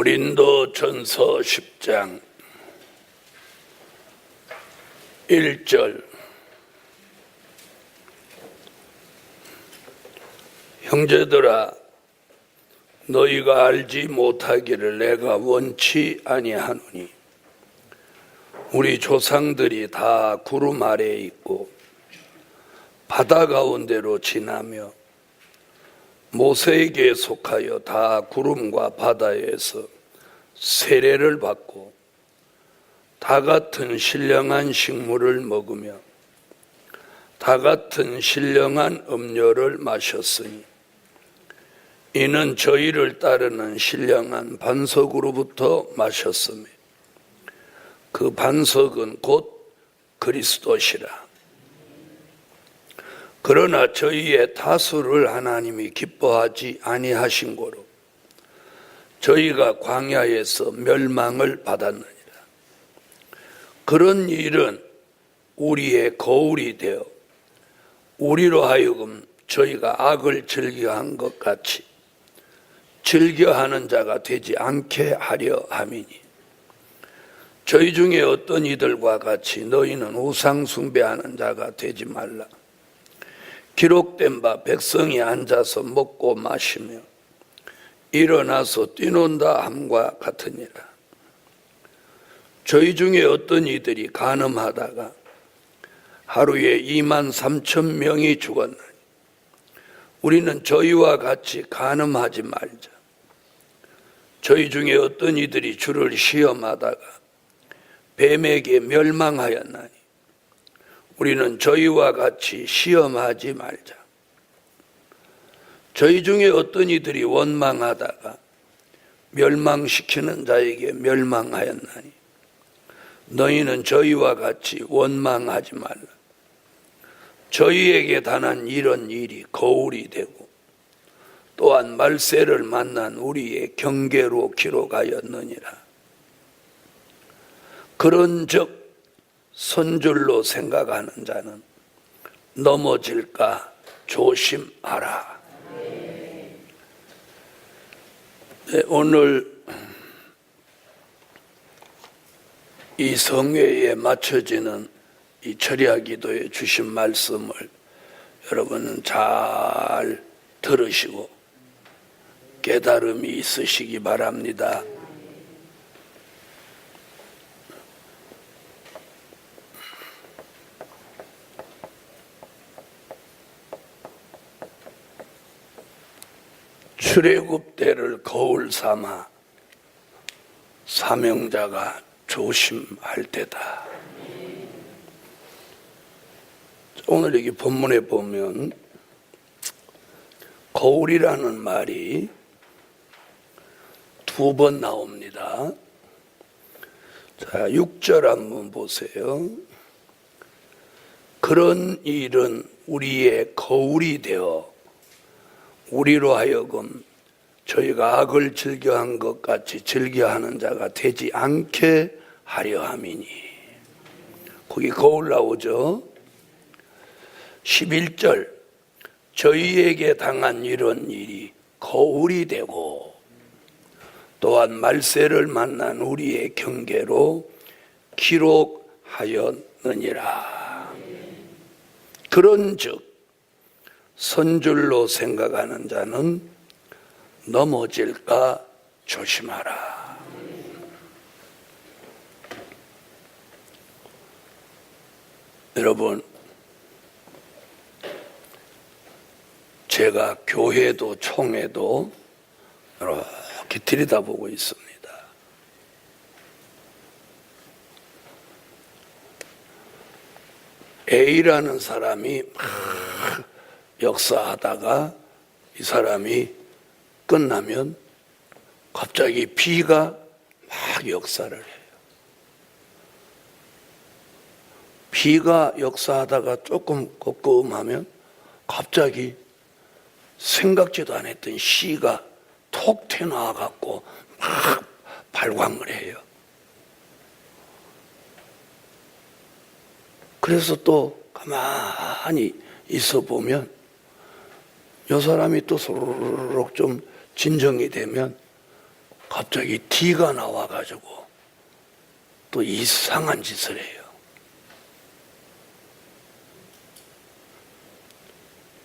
고린도전서 10장 1절. 형제들아, 너희가 알지 못하기를 내가 원치 아니하노니 우리 조상들이 다 구름 아래에 있고 바다 가운데로 지나며 모세에게 속하여 다 구름과 바다에서 세례를 받고 다 같은 신령한 식물을 먹으며 다 같은 신령한 음료를 마셨으니 이는 저희를 따르는 신령한 반석으로부터 마셨으며 그 반석은 곧 그리스도시라. 그러나 저희의 다수를 하나님이 기뻐하지 아니하신 고로 저희가 광야에서 멸망을 받았느니라. 그런 일은 우리의 거울이 되어 우리로 하여금 저희가 악을 즐겨한 것 같이 즐겨하는 자가 되지 않게 하려 함이니 저희 중에 어떤 이들과 같이 너희는 우상 숭배하는 자가 되지 말라. 기록된 바 백성이 앉아서 먹고 마시며 일어나서 뛰논다 함과 같으니라. 저희 중에 어떤 이들이 간음하다가 하루에 23,000명이 죽었나니 우리는 저희와 같이 간음하지 말자. 저희 중에 어떤 이들이 주를 시험하다가 뱀에게 멸망하였나니 우리는 저희와 같이 시험하지 말자. 저희 중에 어떤 이들이 원망하다가 멸망시키는 자에게 멸망하였나니 너희는 저희와 같이 원망하지 말라. 저희에게 단한 이런 일이 거울이 되고 또한 말세를 만난 우리의 경계로 기록하였느니라. 그런즉 선줄로 생각하는 자는 넘어질까 조심하라. 네, 오늘 이 성회에 맞춰지는 이 철야 기도에 주신 말씀을 여러분은 잘 들으시고 깨달음이 있으시기 바랍니다. 출애굽 때를 거울 삼아 사명자가 조심할 때다. 오늘 여기 본문에 보면 거울이라는 말이 2번 나옵니다. 자, 자, 6절 한번 보세요. 그런 일은 우리의 거울이 되어 우리로 하여금 저희가 악을 즐겨한 것 같이 즐겨하는 자가 되지 않게 하려 함이니. 거기 거울 나오죠. 11절 저희에게 당한 이런 일이 거울이 되고 또한 말세를 만난 우리의 경계로 기록하였느니라. 그런즉 선줄로 생각하는 자는 넘어질까 조심하라. 여러분, 제가 교회도 총회도 이렇게 들여다보고 있습니다. A라는 사람이 막 역사하다가 이 사람이 끝나면 갑자기 B가 막 역사를 해요. B가 역사하다가 조금 꺾음하면 갑자기 생각지도 않았던 C가 톡 튀어나와갖고 막 발광을 해요. 그래서 또 가만히 있어 보면 이 사람이 또 소르륵 좀 진정이 되면 갑자기 D가 나와가지고 또 이상한 짓을 해요.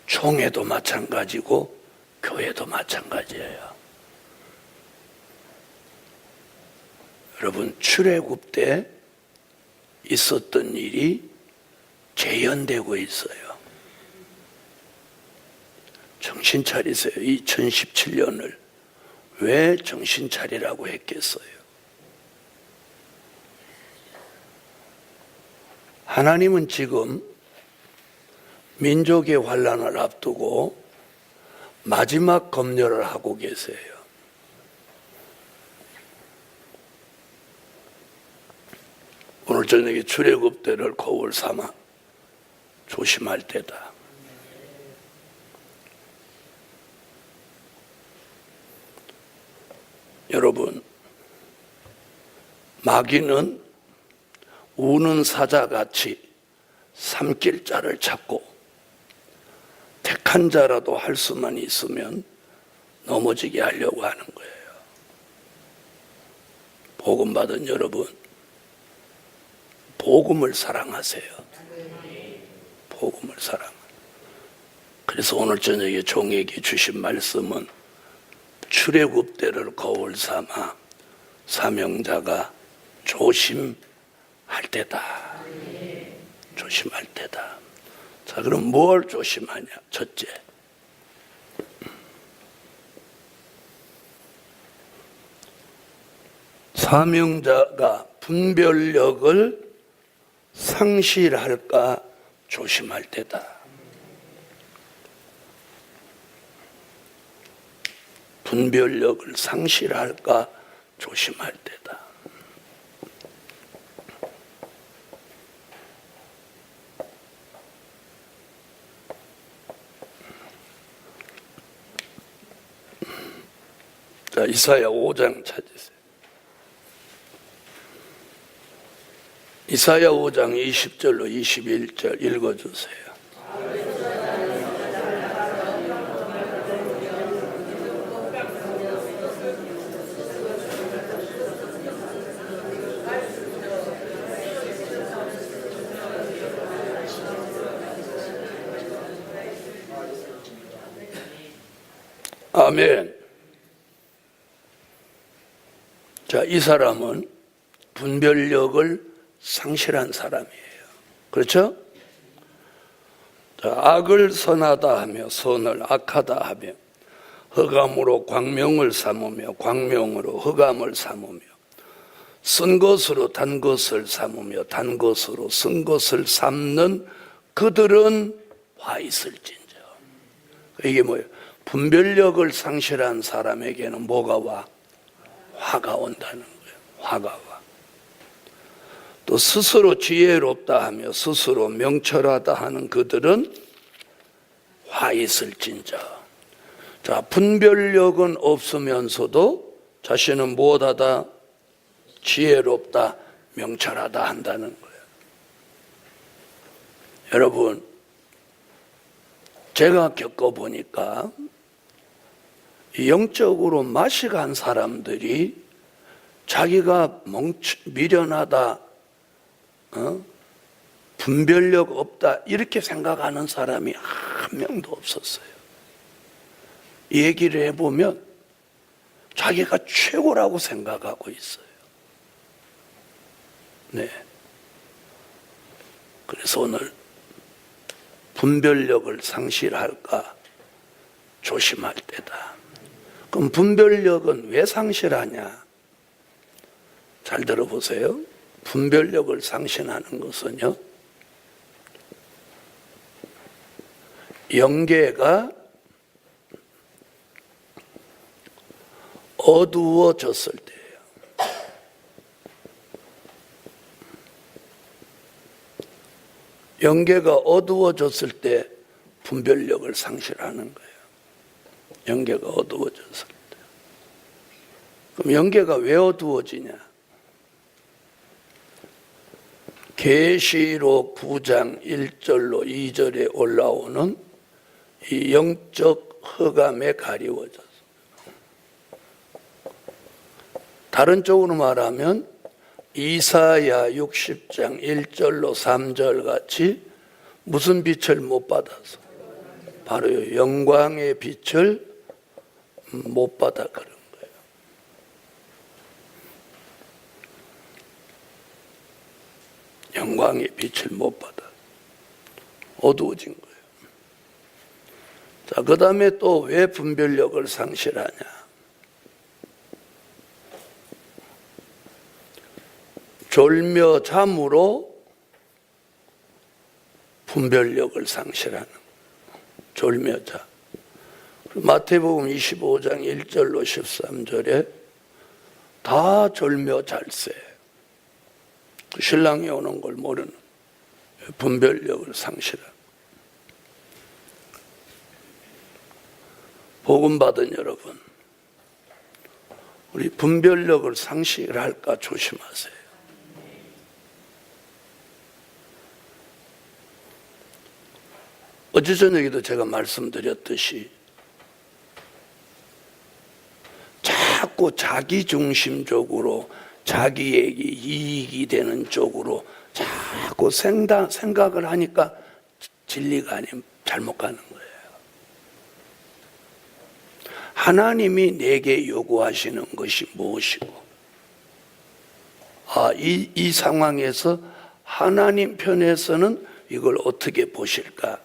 총회도 마찬가지고 교회도 마찬가지예요. 여러분, 출애굽 때 있었던 일이 재현되고 있어요. 정신 차리세요. 2017년을 왜 정신 차리라고 했겠어요? 하나님은 지금 민족의 환난을 앞두고 마지막 검열을 하고 계세요. 오늘 저녁에 출애굽 때를 거울 삼아 조심할 때다. 여러분, 마귀는 우는 사자같이 삼킬 자를 찾고 택한 자라도 할 수만 있으면 넘어지게 하려고 하는 거예요. 복음 받은 여러분, 복음을 사랑하세요. 복음을 사랑하세요. 그래서 오늘 저녁에 종에게 주신 말씀은 출애굽 때를 거울 삼아 사명자가 조심할 때다. 조심할 때다. 자, 그럼 뭘 조심하냐? 첫째, 사명자가 분별력을 상실할까 조심할 때다. 분별력을 상실할까 조심할 때다. 자, 이사야 5장 찾으세요. 이사야 5장 20절로 21절 읽어주세요. 아멘. 자, 이 사람은 분별력을 상실한 사람이에요. 그렇죠? 자, 악을 선하다 하며 선을 악하다 하며 흑암으로 광명을 삼으며 광명으로 흑암을 삼으며 쓴 것으로 단 것을 삼으며 단 것으로 쓴 것을 삼는 그들은 화 있을진저. 이게 뭐예요? 분별력을 상실한 사람에게는 뭐가 와? 화가 온다는 거예요. 화가 와. 또 스스로 지혜롭다 하며 스스로 명철하다 하는 그들은 화 있을진저. 자, 분별력은 없으면서도 자신은 무엇하다? 지혜롭다, 명철하다 한다는 거예요. 여러분, 제가 겪어보니까 영적으로 맛이 간 사람들이 자기가 미련하다, 분별력 없다 이렇게 생각하는 사람이 한 명도 없었어요. 이 얘기를 해보면 자기가 최고라고 생각하고 있어요. 네. 그래서 오늘 분별력을 상실할까 조심할 때다. 그럼 분별력은 왜 상실하냐? 잘 들어보세요. 분별력을 상실하는 것은요, 영계가 어두워졌을 때예요. 영계가 어두워졌을 때 분별력을 상실하는 거예요. 영계가 어두워졌을 때. 그럼 영계가 왜 어두워지냐? 계시록 9장 1절로 2절에 올라오는 이 영적 흑암에 가리워졌어요. 다른 쪽으로 말하면 이사야 60장 1절로 3절 같이 무슨 빛을 못 받아서? 바로 영광의 빛을 못 받아 그런 거예요. 영광의 빛을 못 받아 어두워진 거예요. 자, 그 다음에 또 왜 분별력을 상실하냐? 졸며 잠으로 분별력을 상실하는 거예요. 졸며 잠. 마태복음 25장 1절로 13절에 다 졸며 잘세. 신랑이 오는 걸 모르는 분별력을 상실하는. 복음 받은 여러분, 우리 분별력을 상실할까 조심하세요. 어제 저녁에도 제가 말씀드렸듯이 자꾸 자기중심적으로 자기에게 이익이 되는 쪽으로 자꾸 생각을 하니까 진리가 아니면 잘못 가는 거예요. 하나님이 내게 요구하시는 것이 무엇이고, 이 상황에서 하나님 편에서는 이걸 어떻게 보실까?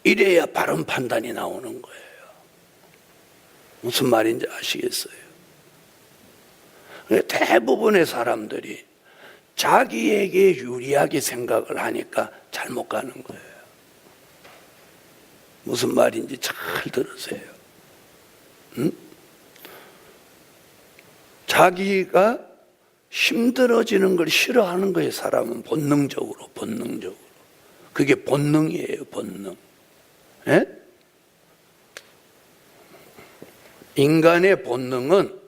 이래야 바른 판단이 나오는 거예요. 무슨 말인지 아시겠어요? 대부분의 사람들이 자기에게 유리하게 생각을 하니까 잘못 가는 거예요. 무슨 말인지 잘 들으세요. 응? 자기가 힘들어지는 걸 싫어하는 거예요. 사람은 본능적으로. 그게 본능이에요. 본능. 예? 인간의 본능은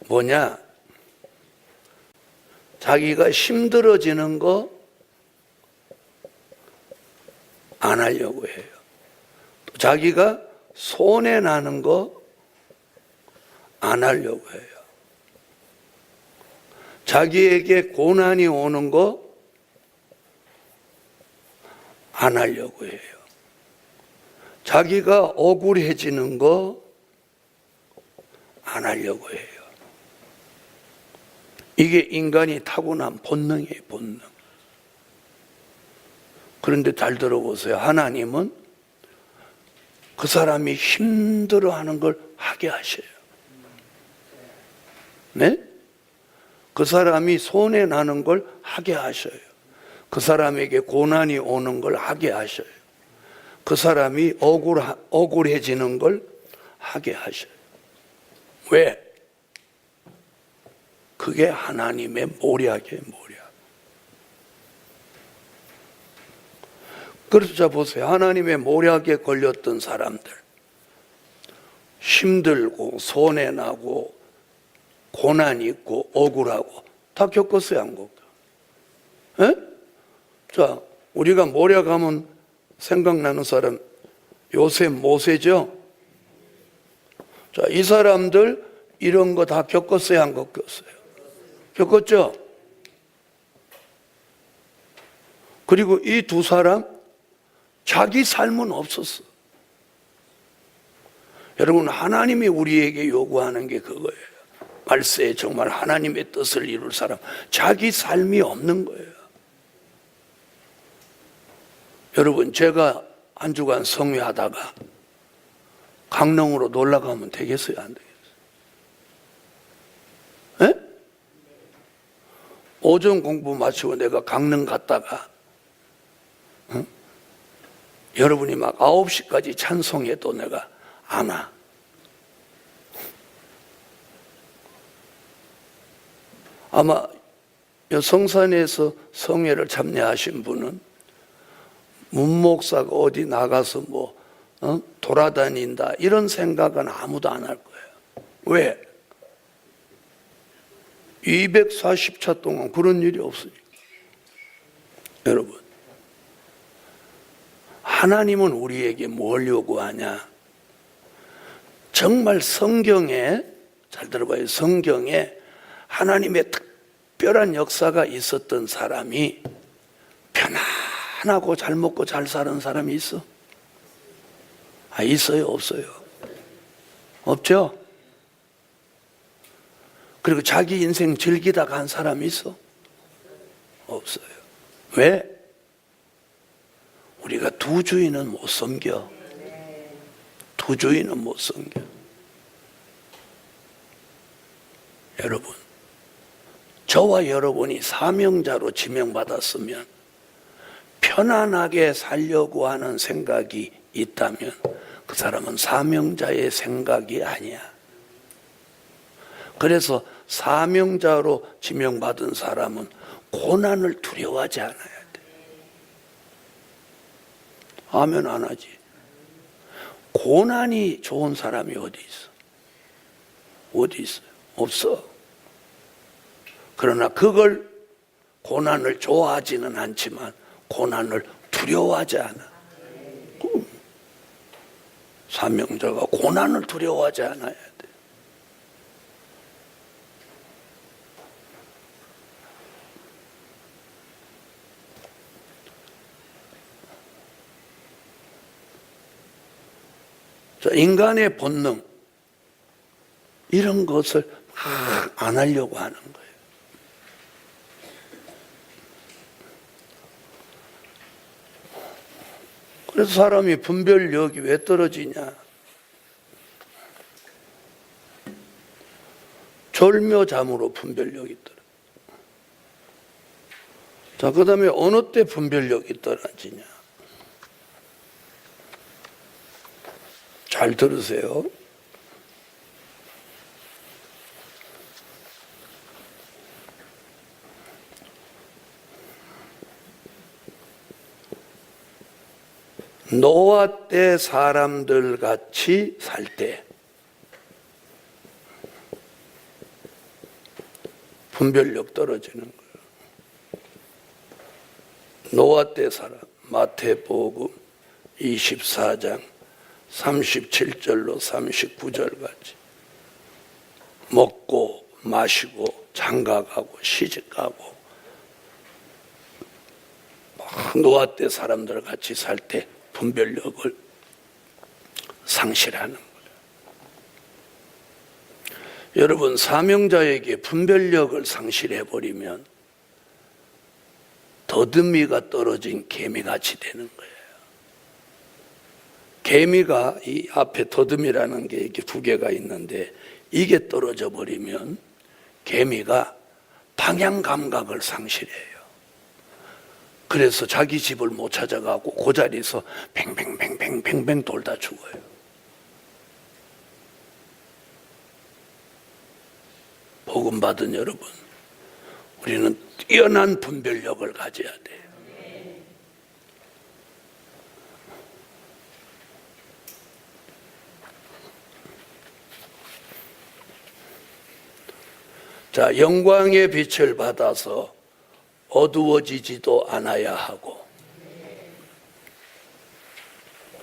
뭐냐? 자기가 힘들어지는 거 안 하려고 해요. 또 자기가 손해 나는 거 안 하려고 해요. 자기에게 고난이 오는 거 안 하려고 해요. 자기가 억울해지는 거 안 하려고 해요. 이게 인간이 타고난 본능이에요. 본능. 그런데 잘 들어보세요. 하나님은 그 사람이 힘들어하는 걸 하게 하셔요. 네? 그 사람이 손해 나는 걸 하게 하셔요. 그 사람에게 고난이 오는 걸 하게 하셔요. 그 사람이 억울해지는 걸 하게 하셔요. 왜? 그게 하나님의 모략이에요, 모략. 그래서 자 보세요. 하나님의 모략에 걸렸던 사람들, 힘들고 손해나고 고난 있고 억울하고 다 겪었어요, 안 겪어요? 예? 자, 우리가 모략하면 생각나는 사람 요셉, 모세죠? 자, 이 사람들 이런 거 다 겪었어요, 안 겪었어요? 겪었죠? 그리고 이 두 사람 자기 삶은 없었어. 여러분, 하나님이 우리에게 요구하는 게 그거예요. 말세에 정말 하나님의 뜻을 이룰 사람, 자기 삶이 없는 거예요. 여러분, 제가 한 주간 성회하다가 강릉으로 놀러 가면 되겠어요, 안 되겠어요? 에? 오전 공부 마치고 내가 강릉 갔다가 여러분이 막 9시까지 찬송해도 내가 안 와. 아마 성산에서 성회를 참여하신 분은 문목사가 어디 나가서 돌아다닌다 이런 생각은 아무도 안 할 거예요. 왜? 240차 동안 그런 일이 없으니까. 여러분, 하나님은 우리에게 뭘 요구하냐? 정말 성경에, 잘 들어봐요. 성경에 하나님의 특별한 역사가 있었던 사람이 편안하고 잘 먹고 잘 사는 사람이 있어? 있어요? 없어요? 없죠? 그리고 자기 인생 즐기다 간 사람이 있어? 없어요. 왜? 우리가 두 주인은 못 섬겨. 두 주인은 못 섬겨. 여러분, 저와 여러분이 사명자로 지명받았으면 편안하게 살려고 하는 생각이 있다면 그 사람은 사명자의 생각이 아니야. 그래서 사명자로 지명받은 사람은 고난을 두려워하지 않아야 돼. 아멘 안 하지. 고난이 좋은 사람이 어디 있어? 어디 있어요? 없어. 그러나 그걸 고난을 좋아하지는 않지만 고난을 두려워하지 않아. 사명자가 고난을 두려워하지 않아야 돼. 자, 인간의 본능, 이런 것을 막 안 하려고 하는 거예요. 그래서 사람이 분별력이 왜 떨어지냐? 절묘잠으로 분별력이 떨어져. 자, 그 다음에 어느 때 분별력이 떨어지냐? 잘 들으세요. 노아 때 사람들 같이 살 때 분별력 떨어지는 거예요. 노아 때 사람, 마태복음 24장 37절로 39절까지 먹고 마시고 장가가고 시집가고 노아 때 사람들 같이 살 때 분별력을 상실하는 거예요. 여러분, 사명자에게 분별력을 상실해버리면 더듬이가 떨어진 개미같이 되는 거예요. 개미가 이 앞에 더듬이라는 게 이렇게 두 개가 있는데 이게 떨어져 버리면 개미가 방향 감각을 상실해요. 그래서 자기 집을 못 찾아가고 그 자리에서 뱅뱅뱅뱅뱅뱅 돌다 죽어요. 복음 구원받은 여러분, 우리는 뛰어난 분별력을 가져야 돼요. 자, 영광의 빛을 받아서 어두워지지도 않아야 하고,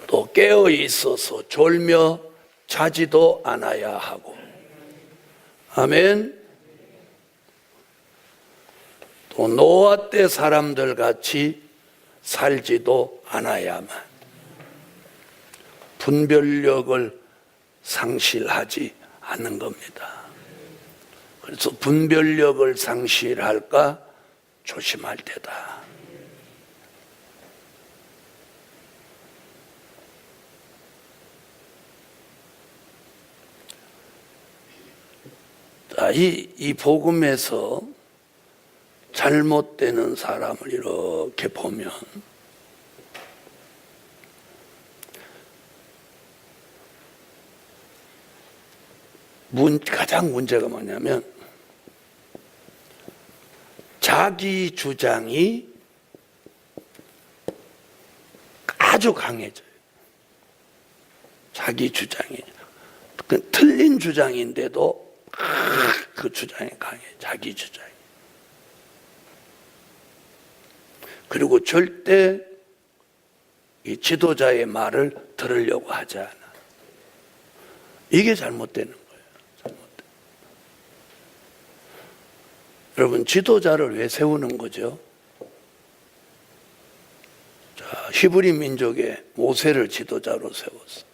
또 깨어 있어서 졸며 자지도 않아야 하고, 아멘. 또 노아 때 사람들 같이 살지도 않아야만, 분별력을 상실하지 않는 겁니다. 그래서 분별력을 상실할까 조심할 때다. 자, 이 복음에서 잘못되는 사람을 이렇게 보면 가장 문제가 뭐냐면 자기 주장이 아주 강해져요. 자기 주장이 틀린 주장인데도 그 주장이 강해. 자기 주장이. 그리고 절대 이 지도자의 말을 들으려고 하지 않아. 이게 잘못되는 거예요. 여러분, 지도자를 왜 세우는 거죠? 자, 히브리 민족의 모세를 지도자로 세웠어요.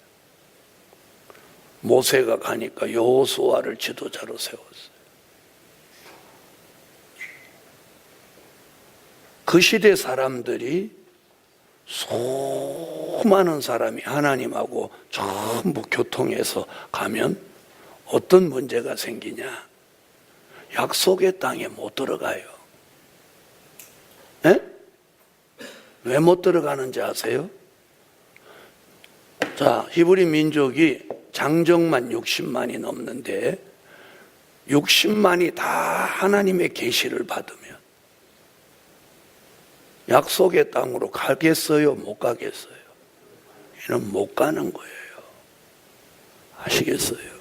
모세가 가니까 여호수아를 지도자로 세웠어요. 그 시대 사람들이 수많은 사람이 하나님하고 전부 교통해서 가면 어떤 문제가 생기냐? 약속의 땅에 못 들어가요. 네? 왜 못 들어가는지 아세요? 자, 히브리 민족이 장정만 60만이 넘는데 60만이 다 하나님의 계시를 받으면 약속의 땅으로 가겠어요? 못 가겠어요? 이는 못 가는 거예요. 아시겠어요?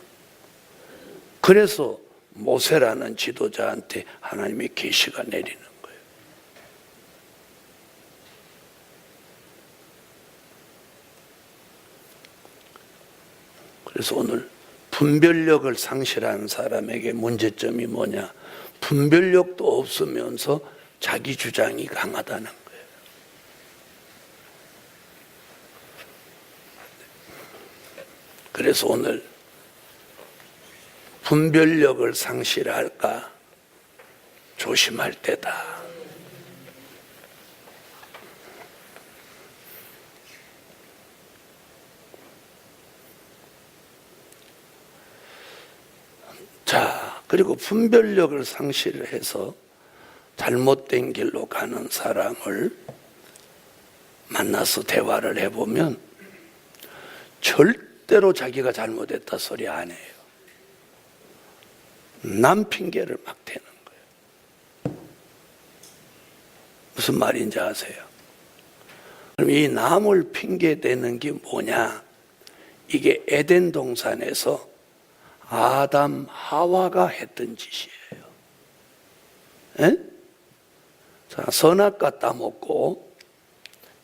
그래서 모세라는 지도자한테 하나님의 계시가 내리는 거예요. 그래서 오늘 분별력을 상실한 사람에게 문제점이 뭐냐? 분별력도 없으면서 자기 주장이 강하다는 거예요. 그래서 오늘 분별력을 상실할까 조심할 때다. 자, 그리고 분별력을 상실해서 잘못된 길로 가는 사람을 만나서 대화를 해보면 절대로 자기가 잘못했다 소리 안 해요. 남 핑계를 막 대는 거예요. 무슨 말인지 아세요? 그럼 이 남을 핑계 대는 게 뭐냐? 이게 에덴 동산에서 아담 하와가 했던 짓이에요. 에? 자, 선악과 따먹고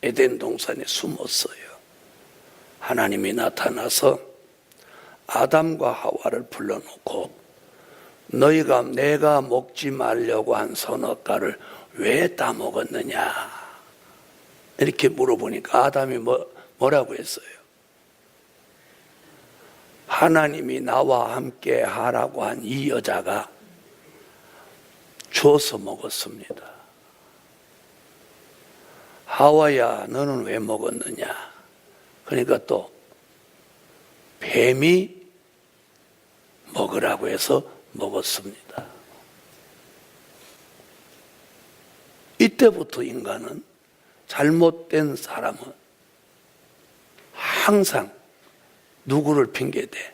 에덴 동산에 숨었어요. 하나님이 나타나서 아담과 하와를 불러놓고 너희가 내가 먹지 말려고 한 선악과를 왜 따먹었느냐? 이렇게 물어보니까 아담이 뭐라고 했어요? 하나님이 나와 함께 하라고 한 이 여자가 줘서 먹었습니다. 하와야, 너는 왜 먹었느냐? 그러니까 또 뱀이 먹으라고 해서 먹었습니다. 이때부터 인간은, 잘못된 사람은 항상 누구를 핑계대?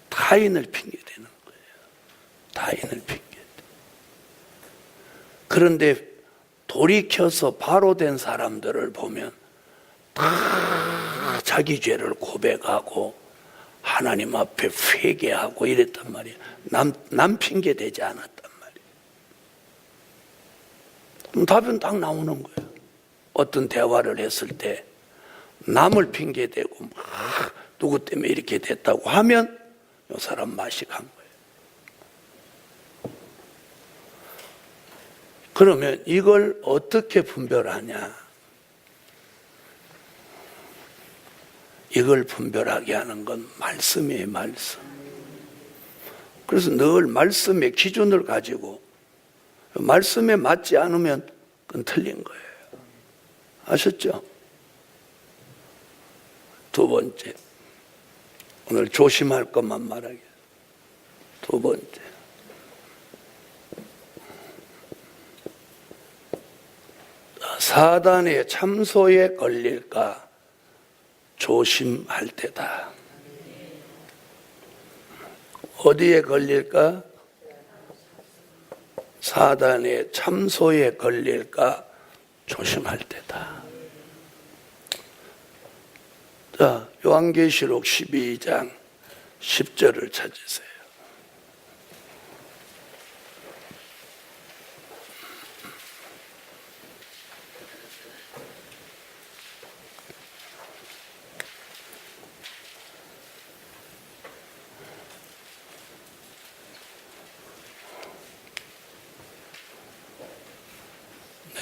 타인을 핑계대는 거예요. 타인을 핑계. 그런데 돌이켜서 바로 된 사람들을 보면 다 자기 죄를 고백하고 하나님 앞에 회개하고 이랬단 말이에요. 남 핑계 대지 않았단 말이에요. 그럼 답은 딱 나오는 거예요. 어떤 대화를 했을 때 남을 핑계 대고 막 누구 때문에 이렇게 됐다고 하면 이 사람 맛이 간 거예요. 그러면 이걸 어떻게 분별하냐? 이걸 분별하게 하는 건 말씀이에요, 말씀. 그래서 늘 말씀의 기준을 가지고 말씀에 맞지 않으면 그건 틀린 거예요. 아셨죠? 두 번째, 오늘 조심할 것만 말하겠습니다. 두 번째, 사단의 참소에 걸릴까 조심할 때다. 어디에 걸릴까? 사단의 참소에 걸릴까 조심할 때다. 자, 요한계시록 12장 10절을 찾으세요.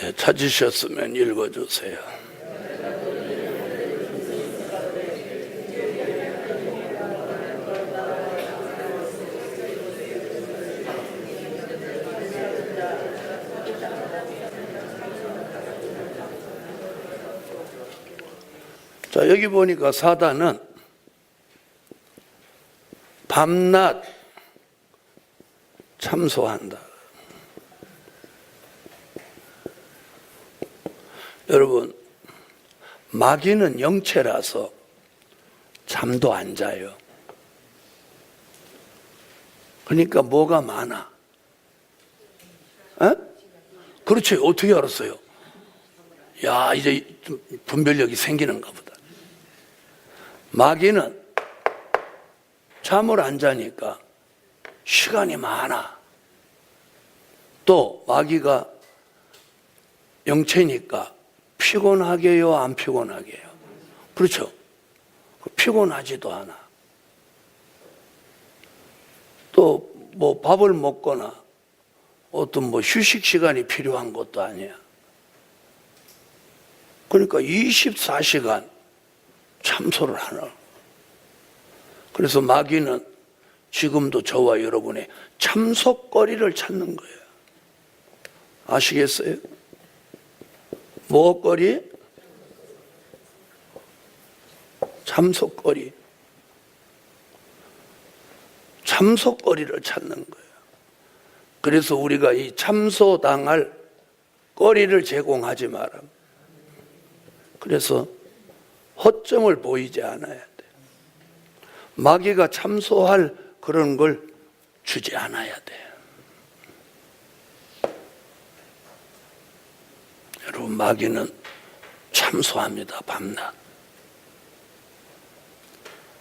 네, 찾으셨으면 읽어주세요. 자, 여기 보니까 사단은 밤낮 참소한다. 여러분, 마귀는 영체라서 잠도 안 자요. 그러니까 뭐가 많아? 에? 그렇죠. 어떻게 알았어요? 야, 이제 좀 분별력이 생기는가 보다. 마귀는 잠을 안 자니까 시간이 많아. 또 마귀가 영체니까 피곤하게요, 안 피곤하게요? 그렇죠. 피곤하지도 않아. 또 뭐 밥을 먹거나 어떤 뭐 휴식 시간이 필요한 것도 아니야. 그러니까 24시간 참소를 하는. 그래서 마귀는 지금도 저와 여러분의 참소거리를 찾는 거예요. 아시겠어요? 무엇거리? 참소거리. 참소거리를 찾는 거예요. 그래서 우리가 이 참소당할 거리를 제공하지 마라. 그래서 허점을 보이지 않아야 돼. 마귀가 참소할 그런 걸 주지 않아야 돼. 여러분, 마귀는 참소합니다, 밤낮.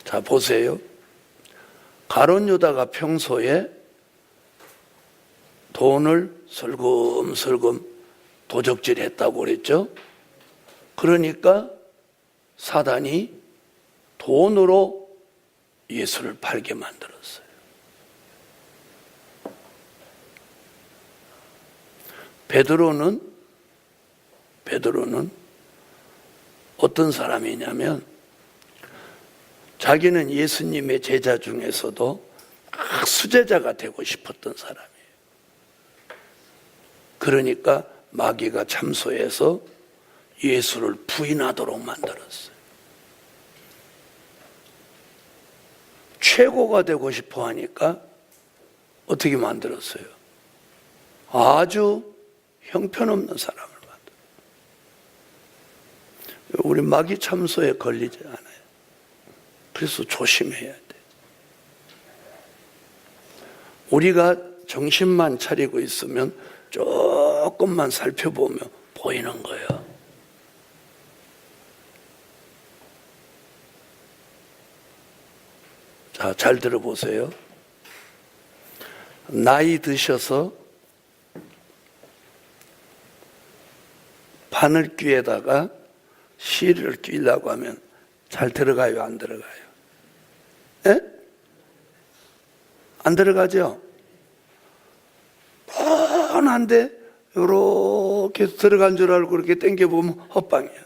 자, 보세요. 가룟 유다가 평소에 돈을 슬금슬금 도적질했다고 그랬죠. 그러니까 사단이 돈으로 예수를 팔게 만들었어요. 베드로는 어떤 사람이냐면 자기는 예수님의 제자 중에서도 수제자가 되고 싶었던 사람이에요. 그러니까 마귀가 참소해서 예수를 부인하도록 만들었어요. 최고가 되고 싶어 하니까 어떻게 만들었어요? 아주 형편없는 사람을 만들어요. 우리 마귀 참소에 걸리지 않아요. 그래서 조심해야 돼. 우리가 정신만 차리고 있으면 저 조금만 살펴보면 보이는 거예요. 자, 잘 들어보세요. 나이 드셔서 바늘귀에다가 실을 끼려고 하면 잘 들어가요, 안 들어가요? 예? 안 들어가죠? 뻔한데 이렇게 들어간 줄 알고 이렇게 당겨보면 헛방이야.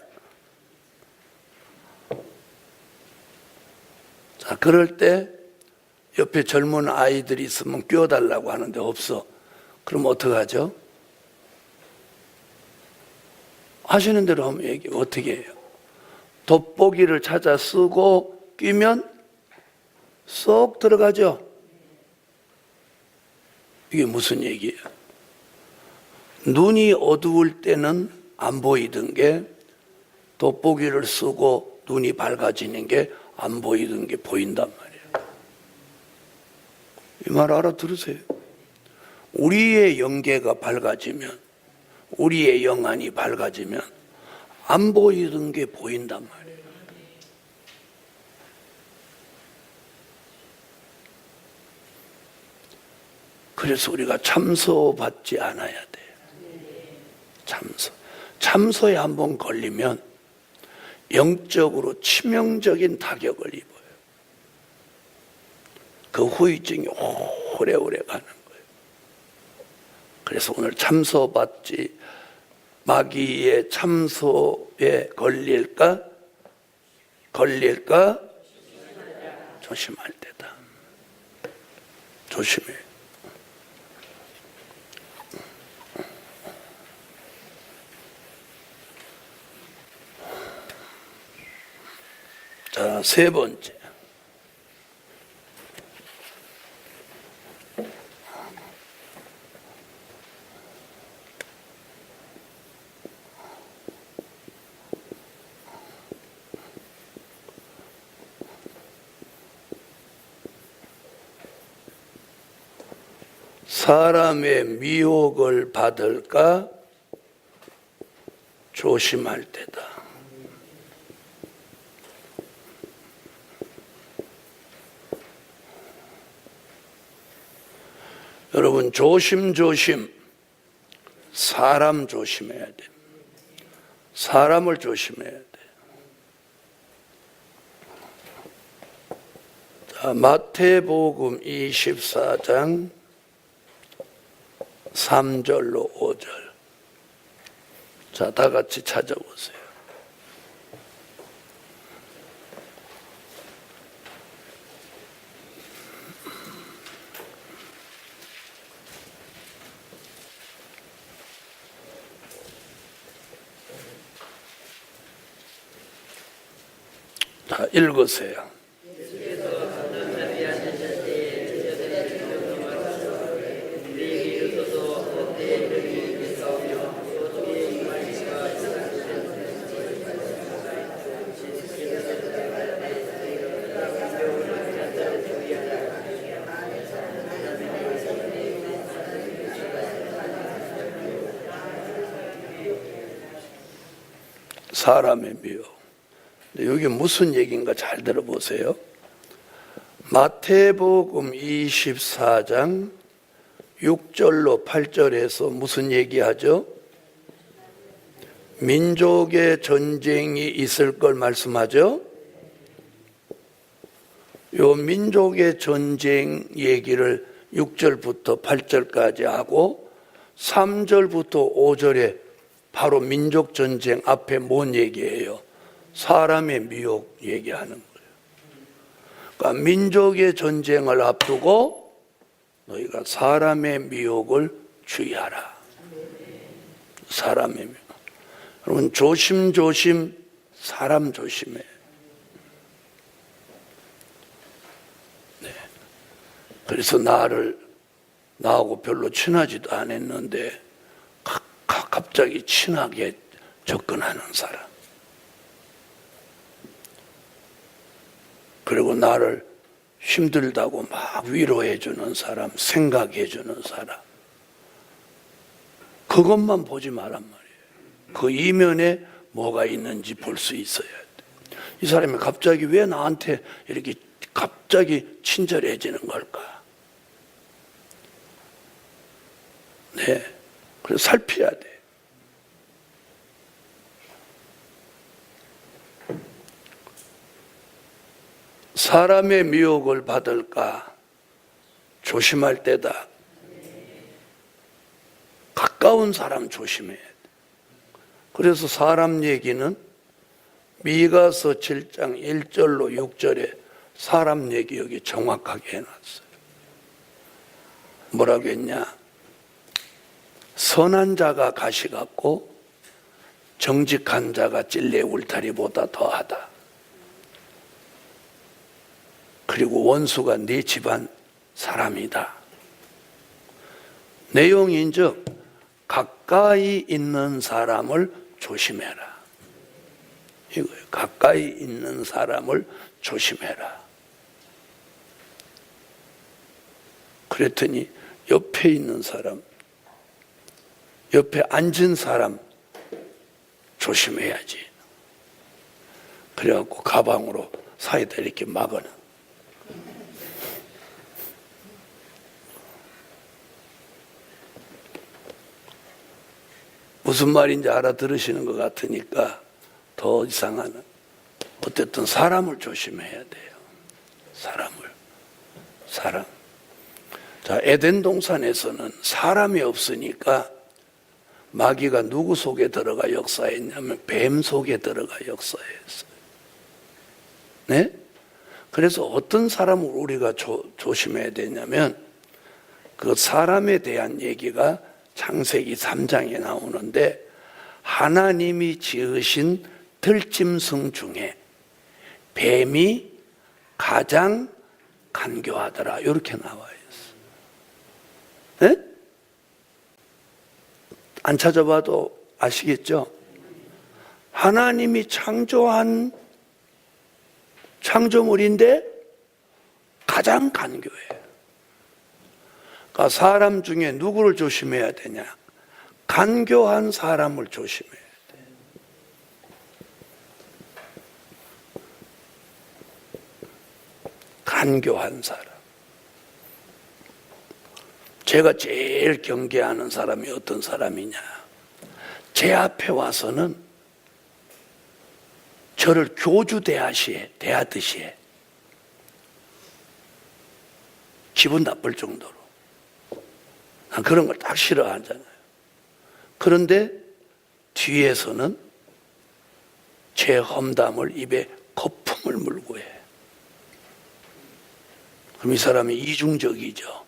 자, 그럴 때 옆에 젊은 아이들이 있으면 끼워달라고 하는데 없어. 그럼 어떡하죠? 하시는 대로 하면 얘기 어떻게 해요? 돋보기를 찾아 쓰고 끼면 쏙 들어가죠? 이게 무슨 얘기예요? 눈이 어두울 때는 안 보이던 게 돋보기를 쓰고 눈이 밝아지는 게 안 보이던 게 보인단 말이에요. 이 말 알아들으세요? 우리의 영계가 밝아지면, 우리의 영안이 밝아지면 안 보이던 게 보인단 말이에요. 그래서 우리가 참소받지 않아야 돼요. 참소에 한번 걸리면 영적으로 치명적인 타격을 입어요. 그 후유증이 오래오래 가는 거예요. 그래서 오늘 참소받지, 마귀의 참소에 걸릴까 조심할 때다. 조심해. 자, 세 번째. 사람의 미혹을 받을까 조심할 때다. 여러분, 조심조심 사람 조심해야 돼요. 사람을 조심해야 돼요. 자, 마태복음 24장 3절로 5절. 자, 다 같이 찾아보세요. 자, 읽으세요. 사람의 미혹. 여기 무슨 얘기인가 잘 들어보세요. 마태복음 24장 6절로 8절에서 무슨 얘기하죠? 민족의 전쟁이 있을 걸 말씀하죠. 요 민족의 전쟁 얘기를 6절부터 8절까지 하고 3절부터 5절에 바로 민족 전쟁 앞에 뭔 얘기예요? 사람의 미혹 얘기하는 거예요. 그러니까 민족의 전쟁을 앞두고 너희가 사람의 미혹을 주의하라. 사람의 미혹. 여러분, 조심조심 사람 조심해. 네. 그래서 나하고 별로 친하지도 않았는데 갑자기 친하게 접근하는 사람. 그리고 나를 힘들다고 막 위로해 주는 사람, 생각해 주는 사람. 그것만 보지 말란 말이에요. 그 이면에 뭐가 있는지 볼 수 있어야 돼. 이 사람이 갑자기 왜 나한테 이렇게 갑자기 친절해지는 걸까? 네. 그래서 살펴야 돼. 사람의 미혹을 받을까 조심할 때다. 가까운 사람 조심해야 돼. 그래서 사람 얘기는 미가서 7장 1절로 6절에 사람 얘기 여기 정확하게 해놨어요. 뭐라고 했냐? 선한 자가 가시 같고 정직한 자가 찔레 울타리보다 더하다. 그리고 원수가 네 집안 사람이다. 내용인즉 가까이 있는 사람을 조심해라. 이거예요. 가까이 있는 사람을 조심해라. 그랬더니 옆에 있는 사람, 옆에 앉은 사람 조심해야지. 그래갖고 가방으로 사이다 이렇게 막아놔. 무슨 말인지 알아들으시는 것 같으니까 더 이상한, 어쨌든 사람을 조심해야 돼요. 사람. 자, 에덴 동산에서는 사람이 없으니까 마귀가 누구 속에 들어가 역사했냐면 뱀 속에 들어가 역사했어요. 네? 그래서 어떤 사람을 우리가 조심해야 되냐면 그 사람에 대한 얘기가 창세기 3장에 나오는데 하나님이 지으신 들짐승 중에 뱀이 가장 간교하더라. 이렇게 나와 있어요. 네? 안 찾아봐도 아시겠죠? 하나님이 창조한 창조물인데 가장 간교해요. 그러니까 사람 중에 누구를 조심해야 되냐? 간교한 사람을 조심해야 돼. 간교한 사람. 제가 제일 경계하는 사람이 어떤 사람이냐? 제 앞에 와서는 저를 대하듯이 해. 기분 나쁠 정도로. 난 그런 걸 딱 싫어하잖아요. 그런데 뒤에서는 제 험담을 입에 거품을 물고 해. 그럼 이 사람이 이중적이죠.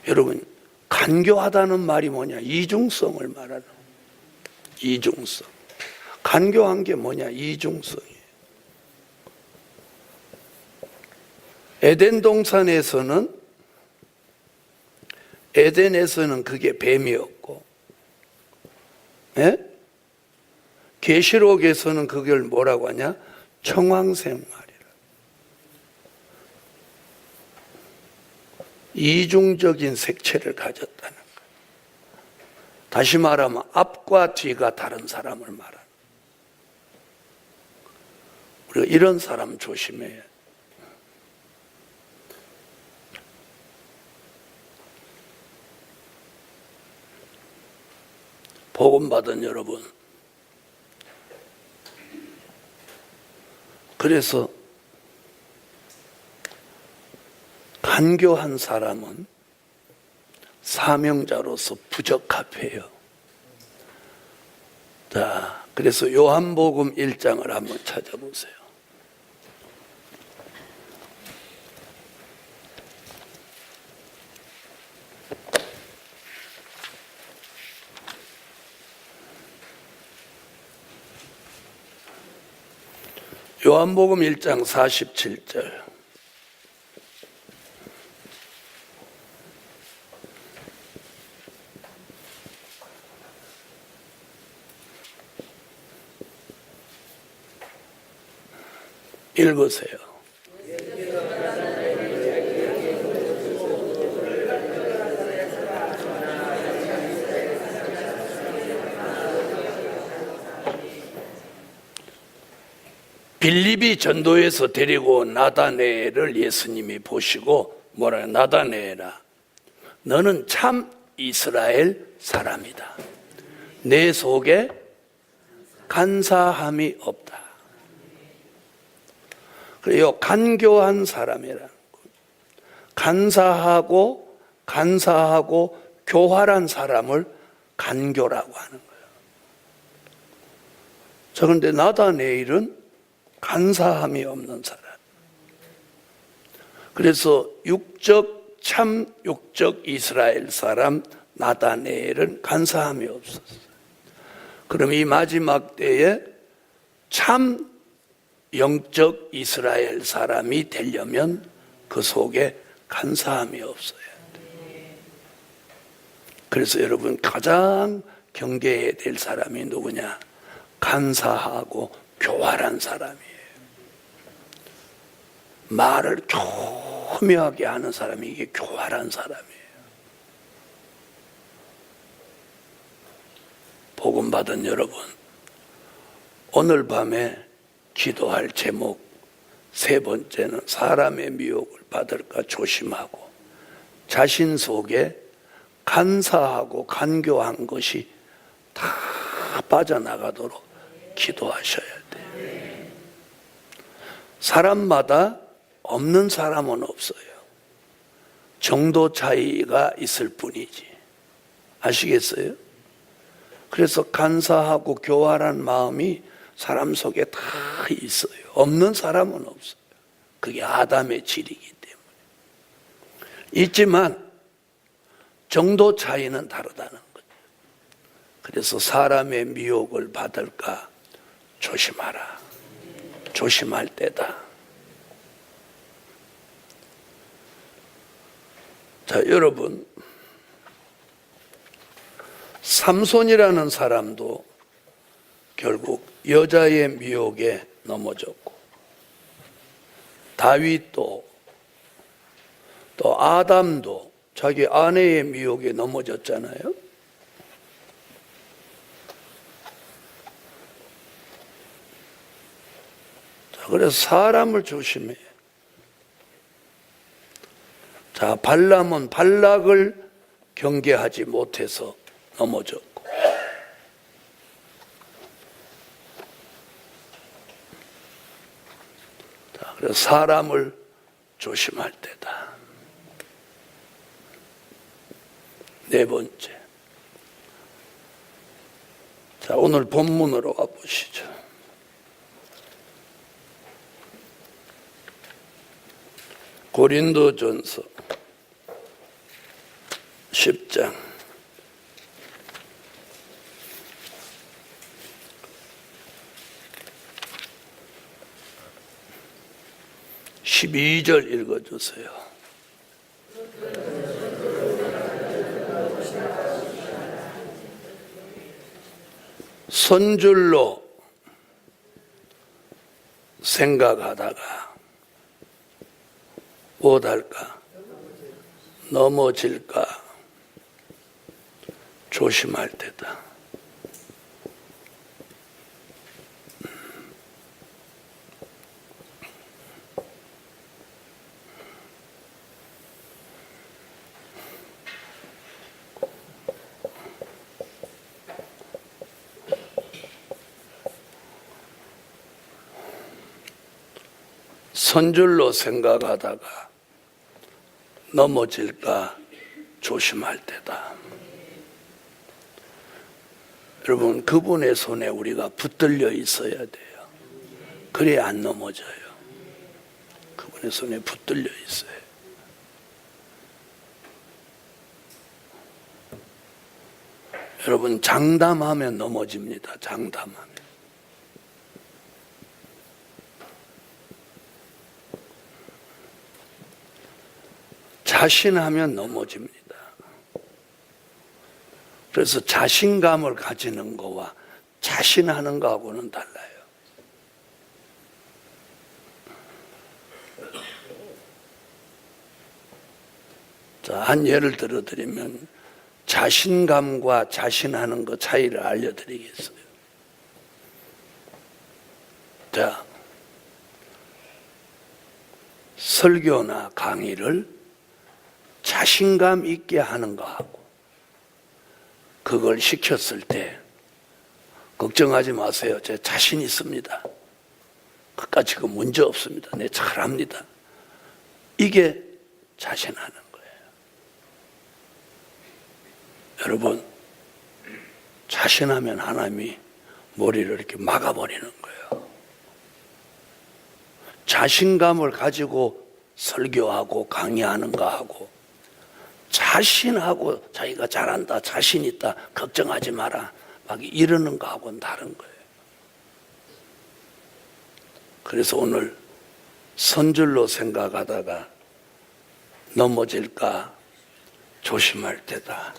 여러분, 간교하다는 말이 뭐냐? 이중성을 말하는 거예요. 이중성. 간교한 게 뭐냐? 이중성이에요. 에덴 동산에서는 그게 뱀이었고, 예? 계시록에서는 그걸 뭐라고 하냐? 청황새말이라. 이중적인 색채를 가졌다는 거예요. 다시 말하면 앞과 뒤가 다른 사람을 말하는. 우리가 이런 사람 조심해야 돼. 복음 받은 여러분, 그래서 간교한 사람은 사명자로서 부적합해요. 자, 그래서 요한복음 1장을 한번 찾아보세요. 요한복음 1장 47절. 읽으세요. 빌립이 전도에서 데리고 온 나다네엘을 예수님이 보시고 뭐라, 나다네엘아, 너는 참 이스라엘 사람이다. 내 속에 간사함이 없다. 그래요. 간교한 사람이라는 것. 간사하고 교활한 사람을 간교라고 하는 거예요. 자, 그런데 나다네일은 간사함이 없는 사람. 그래서 참 육적 이스라엘 사람 나다네엘은 간사함이 없었어요. 그럼 이 마지막 때에 참 영적 이스라엘 사람이 되려면 그 속에 간사함이 없어야 돼요. 그래서 여러분 가장 경계해야 될 사람이 누구냐? 간사하고 교활한 사람이에요. 말을 교묘하게 하는 사람이 이게 교활한 사람이에요. 복음 받은 여러분, 오늘 밤에 기도할 제목 세 번째는 사람의 미혹을 받을까 조심하고 자신 속에 간사하고 간교한 것이 다 빠져나가도록 기도하셔야 돼요. 사람마다 없는 사람은 없어요. 정도 차이가 있을 뿐이지. 아시겠어요? 그래서 간사하고 교활한 마음이 사람 속에 다 있어요. 없는 사람은 없어요. 그게 아담의 질이기 때문에. 있지만 정도 차이는 다르다는 거죠. 그래서 사람의 미혹을 받을까 조심하라. 조심할 때다. 자, 여러분, 삼손이라는 사람도 결국 여자의 미혹에 넘어졌고, 다윗도 또 아담도 자기 아내의 미혹에 넘어졌잖아요. 자, 그래서 사람을 조심해요. 자, 발람은 발락을 경계하지 못해서 넘어졌고, 자, 그래서 사람을 조심할 때다. 네 번째. 자, 오늘 본문으로 와보시죠. 고린도전서 10장 12절 읽어주세요. 선줄로 생각하다가 못할까? 넘어질까? 조심할 때다. 선줄로 생각하다가 넘어질까 조심할 때다. 여러분, 그분의 손에 우리가 붙들려 있어야 돼요. 그래야 안 넘어져요. 그분의 손에 붙들려 있어요. 여러분, 장담하면 넘어집니다. 장담하면. 자신하면 넘어집니다. 그래서 자신감을 가지는 거와 자신하는 거하고는 달라요. 자, 한 예를 들어드리면 자신감과 자신하는 거 차이를 알려드리겠어요. 자, 설교나 강의를 자신감 있게 하는 거하고 그걸 시켰을 때 걱정하지 마세요. 제 자신 있습니다. 그까지 그 문제 없습니다. 네, 잘합니다. 이게 자신하는 거예요. 여러분, 자신하면 하나님이 머리를 이렇게 막아버리는 거예요. 자신감을 가지고 설교하고 강의하는 거하고 자신하고 자기가 잘한다, 자신 있다, 걱정하지 마라 막 이러는 거하고는 다른 거예요. 그래서 오늘 선줄로 생각하다가 넘어질까 조심할 때다.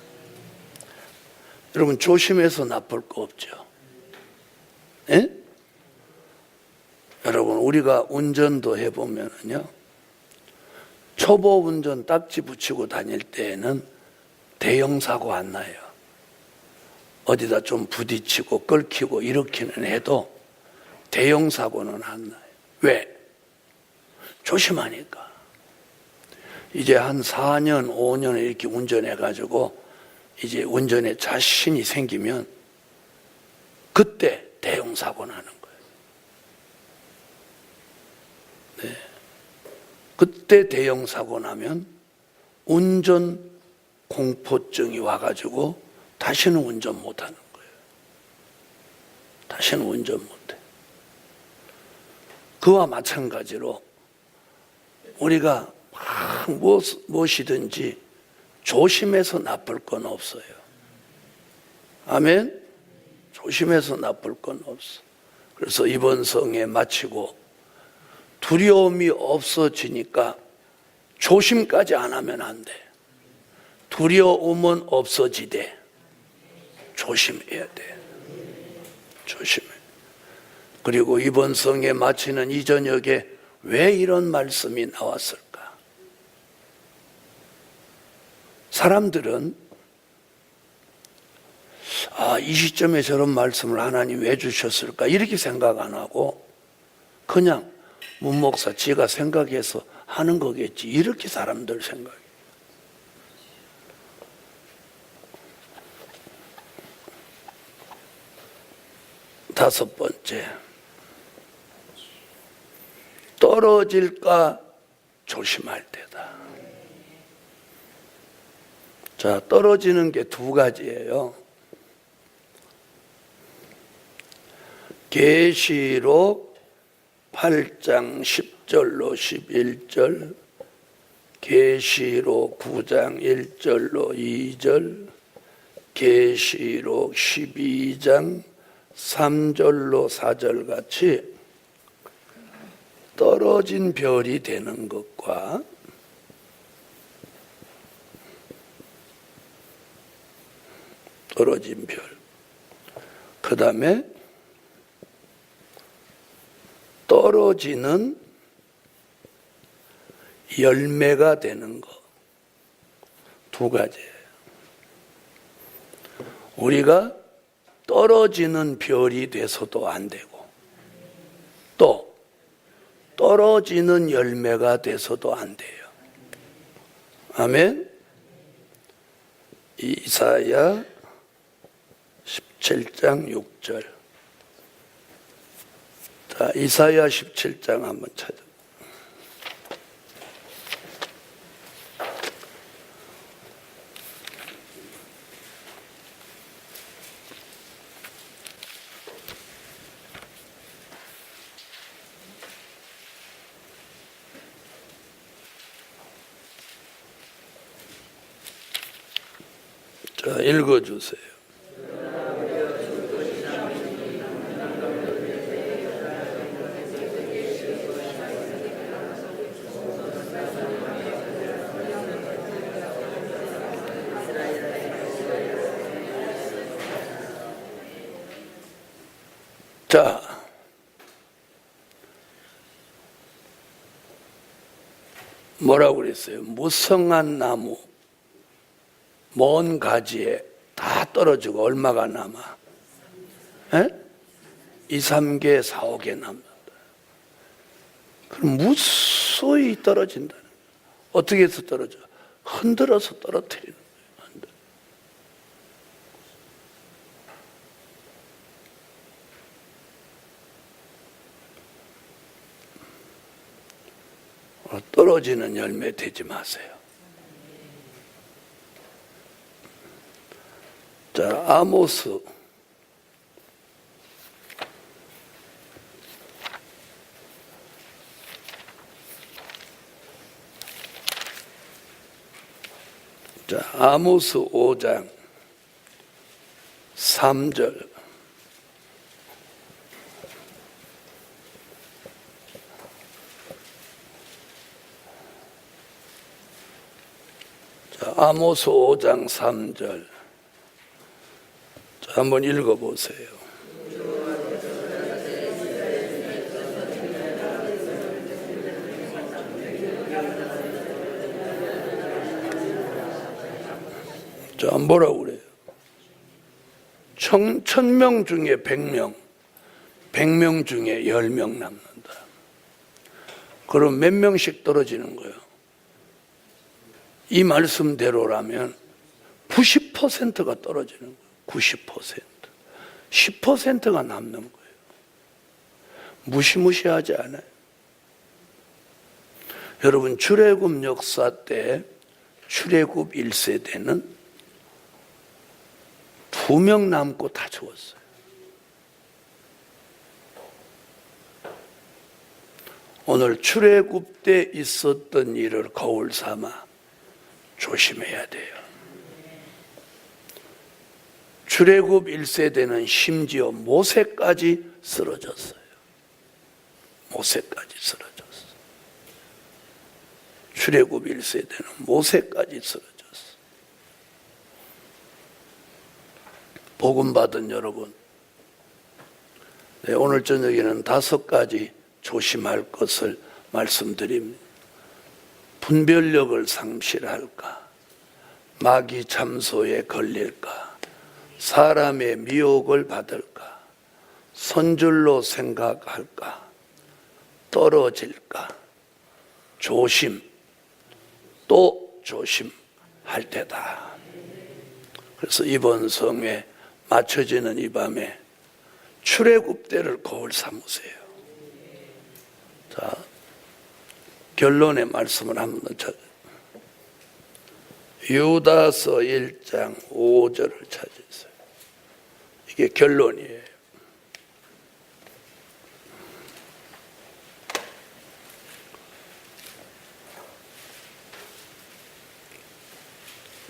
여러분, 조심해서 나쁠 거 없죠. 예? 여러분, 우리가 운전도 해보면요, 초보 운전 딱지 붙이고 다닐 때에는 대형 사고 안 나요. 어디다 좀 부딪히고 끓기고 이렇게는 해도 대형 사고는 안 나요. 왜? 조심하니까. 이제 한 4년, 5년 이렇게 운전해가지고 이제 운전에 자신이 생기면 그때 대형 사고 나는 거예요. 네. 그때 대형 사고 나면 운전 공포증이 와가지고 다시는 운전 못 하는 거예요. 다시는 운전 못 해. 그와 마찬가지로 우리가 무엇이든지 조심해서 나쁠 건 없어요. 아멘? 조심해서 나쁠 건 없어. 그래서 이번 성회 마치고 두려움이 없어지니까 조심까지 안 하면 안 돼. 두려움은 없어지되 조심해야 돼. 조심해. 그리고 이번 성회 마치는 이 저녁에 왜 이런 말씀이 나왔을까? 사람들은 이 시점에 저런 말씀을 하나님 왜 주셨을까? 이렇게 생각 안 하고 그냥 문 목사 지가 생각해서 하는 거겠지. 이렇게 사람들 생각해. 다섯 번째, 떨어질까 조심할 때다. 자, 떨어지는 게 두 가지예요. 계시록 8장 10절로 11절, 계시록 9장 1절로 2절, 계시록 12장 3절로 4절 같이 떨어진 별이 되는 것과 떨어진 별, 그 다음에 떨어지는 열매가 되는 것, 두 가지예요. 우리가 떨어지는 별이 돼서도 안 되고 또 떨어지는 열매가 돼서도 안 돼요. 아멘. 이사야 17장 6절. 자, 이사야 17장 한번 찾아. 자, 읽어주세요. 자, 뭐라고 그랬어요? 무성한 나무, 먼 가지에 다 떨어지고 얼마가 남아? 2, 3개, 4, 5개 남는다. 그럼 무슨 무수히 떨어진다는 거예요. 어떻게 해서 떨어져? 흔들어서 떨어뜨리는 거예요. 떨어지는 열매 되지 마세요. 자, 아모스 5장 3절. 아모스 5장 3절. 자, 한번 읽어보세요. 자, 뭐라고 그래요? 1000명 중에 100명, 100명 중에 10명 남는다. 그럼 몇 명씩 떨어지는 거예요? 이 말씀대로라면 90%가 떨어지는 거예요. 90%. 10%가 남는 거예요. 무시무시하지 않아요? 여러분, 출애굽 역사 때 출애굽 1세대는 2명 남고 다 죽었어요. 오늘 출애굽 때 있었던 일을 거울 삼아 조심해야 돼요. 출애굽 1세대는 심지어 모세까지 쓰러졌어요. 모세까지 쓰러졌어요. 출애굽 1세대는 모세까지 쓰러졌어요. 복음 받은 여러분, 네, 오늘 저녁에는 5가지 조심할 것을 말씀드립니다. 분별력을 상실할까? 마귀 참소에 걸릴까? 사람의 미혹을 받을까? 선줄로 생각할까? 떨어질까? 조심, 또 조심할 때다. 그래서 이번 성에 맞춰지는 이 밤에 출애굽 때를 거울 삼으세요. 자, 결론의 말씀을 한번 찾아요. 유다서 1장 5절을 찾으세요. 이게 결론이에요.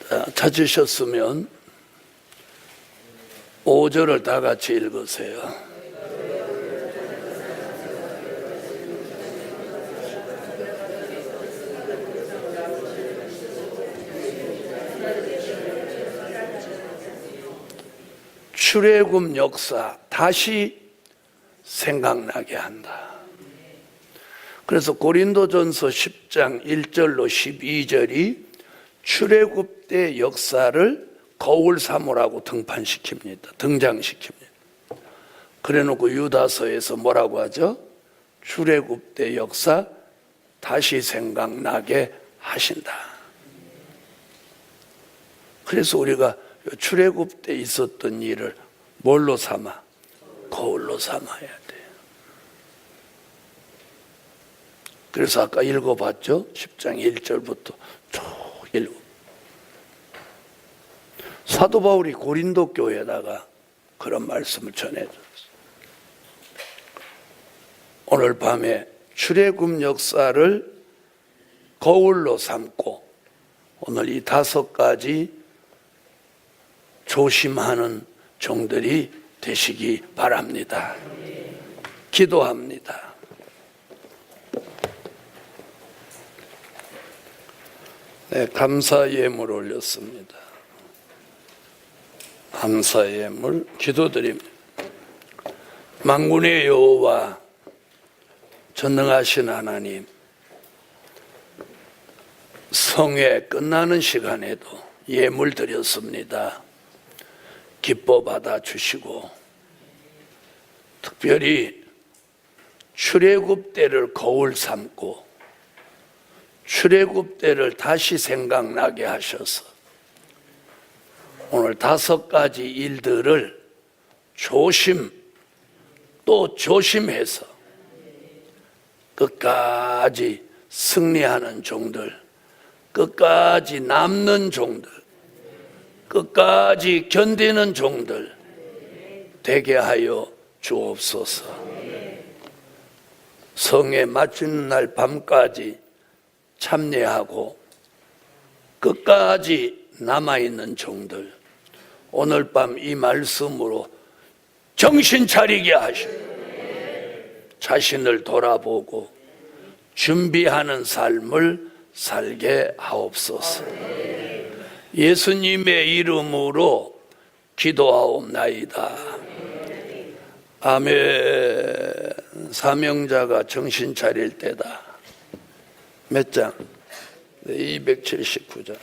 자, 찾으셨으면 5절을 다 같이 읽으세요. 출애굽 역사 다시 생각나게 한다. 그래서 고린도전서 10장 1절로 12절이 출애굽 때 역사를 거울 삼으라고 등장시킵니다. 그래놓고 유다서에서 뭐라고 하죠? 출애굽 때 역사 다시 생각나게 하신다. 그래서 우리가 출애굽 때 있었던 일을 뭘로 삼아? 거울로 삼아야 돼요. 그래서 아까 읽어봤죠? 10장 1절부터 쭉 읽어. 사도 바울이 고린도 교회에다가 그런 말씀을 전해줬어요. 오늘 밤에 출애굽 역사를 거울로 삼고 오늘 이 5가지 조심하는 종들이 되시기 바랍니다. 기도합니다. 네, 감사 예물 올렸습니다. 감사 예물 기도드립니다. 만군의 여호와 전능하신 하나님, 성회 끝나는 시간에도 예물 드렸습니다. 기뻐 받아주시고 특별히 출애굽 때를 거울 삼고 출애굽 때를 다시 생각나게 하셔서 오늘 5가지 일들을 또 조심해서 끝까지 승리하는 종들, 끝까지 남는 종들, 끝까지 견디는 종들 되게 하여 주옵소서. 성에 맞추는 날 밤까지 참여하고 끝까지 남아있는 종들, 오늘 밤 이 말씀으로 정신 차리게 하시고 자신을 돌아보고 준비하는 삶을 살게 하옵소서. 예수님의 이름으로 기도하옵나이다. 아멘. 사명자가 정신 차릴 때다. 몇 장? 279장.